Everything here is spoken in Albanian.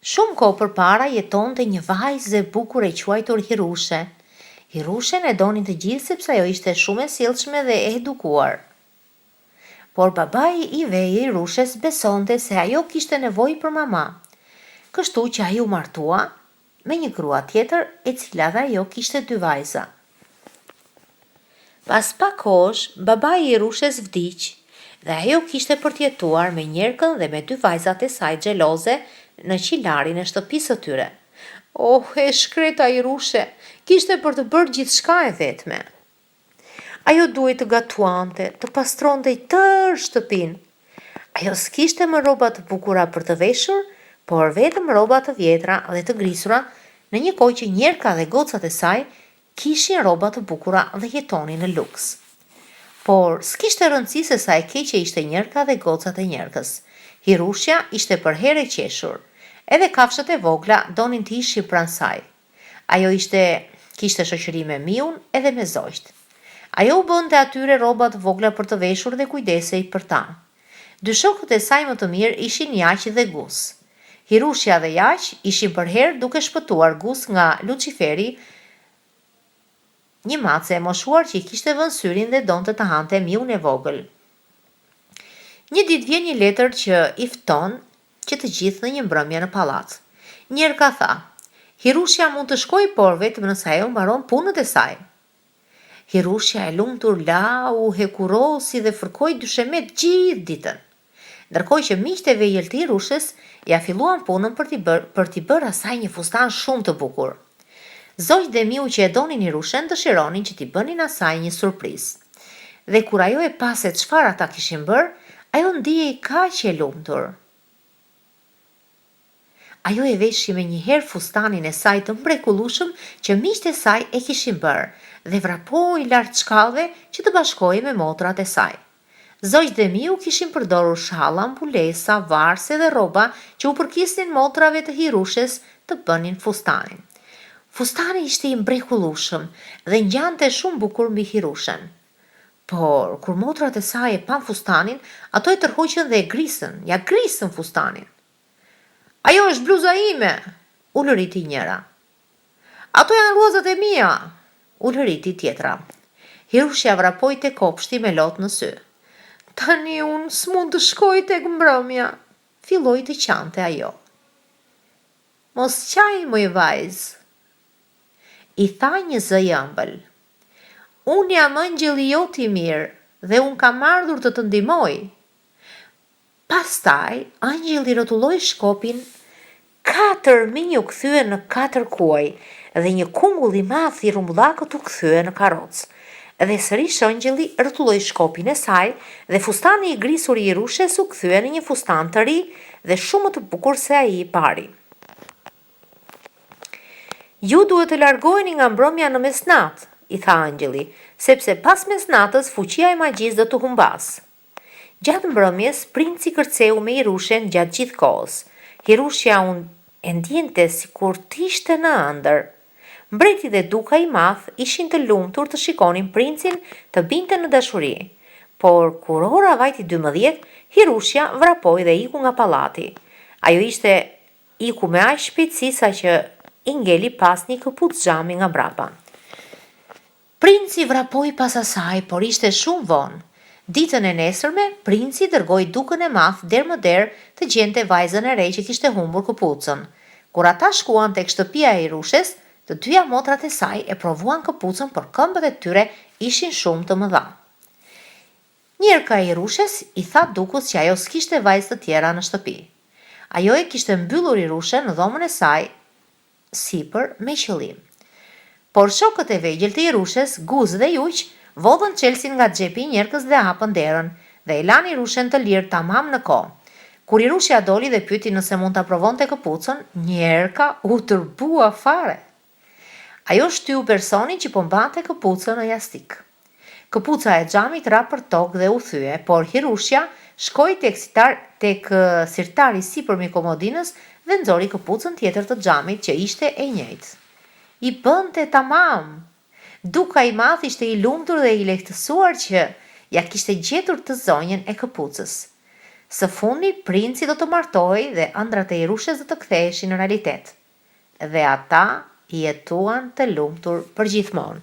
Shumë kohë përpara jetonte një vajzë e bukur e quajtur Hirushe. Hirushen e donin të gjithë sepse ajo ishte shumë e sjellshme dhe e edukuar. Por babai i vej i Hirushes besonte se ajo kishte nevojë për mama. Kështu që ai u martua me një grua tjetër e cila dhe ajo kishte 2 vajza. Pas pak kohësh, babai i Hirushes vdiq dhe ajo kishte për t'jetuar me njerkën dhe me 2 vajzat e saj xheloze në qilarin e shtëpisë së tyre. Oh, e shkreta Hirushe, kishte për të bërë gjithçka e vetme. Ajo duhej të gatuante, të pastronte tërë shtëpinë. Ajo s'kishte më rroba të bukura për të veshur, por vetëm rroba të vjetra dhe të grisura, në një kohë që njerka dhe gocat e saj kishin rroba të bukura dhe jetonin në luks. Por s'kishte rëndësi se sa e keqe ishte njerka dhe gocat e njerkës. Hirushja ishte për herë e qeshur. Edhe kafshët e vogla donin të ishin pranë saj. Ajo kishte shoqëri me miun edhe me zogjt. Ajo u bënte atyre rroba të vogla për të veshur dhe kujdesej për ta. 2 shokët e saj më të mirë ishin Jaq dhe Gus. Hirushja dhe Jaq ishin për herë duke shpëtuar Gus nga Luciferi, një mace e moshuar që i kishte vënë syrin dhe donte të hante miun e vogël. Një ditë vjen një letër që i fton që të gjithë në një mbrëmje në pallat. Njerka tha: "Hirushja mund të shkojë, por vetëm nëse ajo mbaron punët e saj." Hirushja e lumtur lau, hekurosi dhe fërkoi dyshemet gjithë ditën. Ndërkohë që miqtë e vegjël të Hirushes ja filluan punën për t'i bërë asaj një fustan shumë të bukur. Zogjt dhe miu që e donin Hirushen dëshironin që t'i bënin asaj një surprizë. Dhe kur ajo e pa se çfarë ata kishin bërë, ajo ndihej kaq e lumtur. Ajo e veshi me njëherë fustanin e saj të mrekullueshëm që miqtë e saj e kishin bërë dhe vrapoi lart shkallëve që të bashkohej me motrat e saj. Zogjt dhe miu kishin përdorur shalla, mbulesa, varse dhe rroba që u përkisnin motrave të Hirushes të bënin fustanin. Fustani ishte i mrekullueshëm dhe ngjante shumë bukur mbi Hirushen. Por kur motrat e saj e pan fustanin, ato e tërhoqën dhe ja grisën fustanin. "Ajo është bluza ime", u lëriti njëra. "Ato janë rruzat e mia", u lëriti tjetra. Hirushja vrapoi te kopshti me lot në sy. "Tani unë s'mund të shkoj tek mbrëmja", filloi të qante ajo. "Mos qaj, moj vajzë", i tha një zë i ëmbël. "Unë jam angjëlli jot i mirë dhe unë kam ardhur të të ndihmoj." Pastaj, angjëlli rrotulloi shkopin, 4 minj u kthye në 4 kuaj dhe një kungull i madh i rrumbullakut u kthye në karrocë. Dhe sërish angjëlli rrotulloi shkopin e saj dhe fustani i grisur i Hirushes u kthye në një fustan të ri dhe shumë më të bukur se ai i pari. "Ju duhet të largoheni nga mbrëmja në mesnatë", i tha angjëlli, "sepse pas mesnatës fuqia e magjisë do të humbas." Gjatë mbrëmjes, princi kërceu me Hirushen gjatë gjithë kohës. Hirushja e ndjente sikur t'ishte në ëndër. Mbreti dhe duka i madh ishin të lumtur të shikonin princin të binte në dashuri. Por kur ora vajti 12, Hirushja vrapoi dhe iku nga pallati. Ajo ishte iku me aq shpejtësi sa që i ngeli pas një këpucë xhami nga mbrapa. Princi vrapoi pas asaj, por ishte shumë vonë. Ditën e nesërme, princi dërgoi dukën e madh dermëder të gjente vajzën e re që kishte humbur këpucën. Kur ata shkuan tek shtëpia e Hirushes, të dyja motrat e saj e provuan këpucën, por këmbët e tyre ishin shumë të mëdha. Njerka e Hirushes i tha dukës që ajo s'kishte vajzë të tjera në shtëpi. Ajo e kishte mbyllur Hirushen në dhomën e saj sipër me qëllim. Por shokët e vegjël të Hirushes, Gus dhe Juq, vodhën çelsin nga xhepi i njerkës dhe hapën derën dhe e lanë Hirushen të lirë tamam në kohë. Kur Hirushja doli dhe pyeti nëse mund ta provonte këpucën, njerka u tërbua fare. Ajo shtyu personin që po mbante këpucën në jastik. Këpuca e xhamit ra për tokë dhe u thye, por Hirushja shkoi tek sirtari sipërmi komodinës dhe nxori këpucën tjetër të xhamit që ishte e njëjtë. I bënte tamam. Duka i madh ishte i lumtur dhe i lehtësuar që ja kishte gjetur të zonjën e këpucës. Së fundi, princi do të martohej dhe ëndrat e Irushes do të ktheheshin në realitet. Dhe ata jetuan të lumtur përgjithmonë.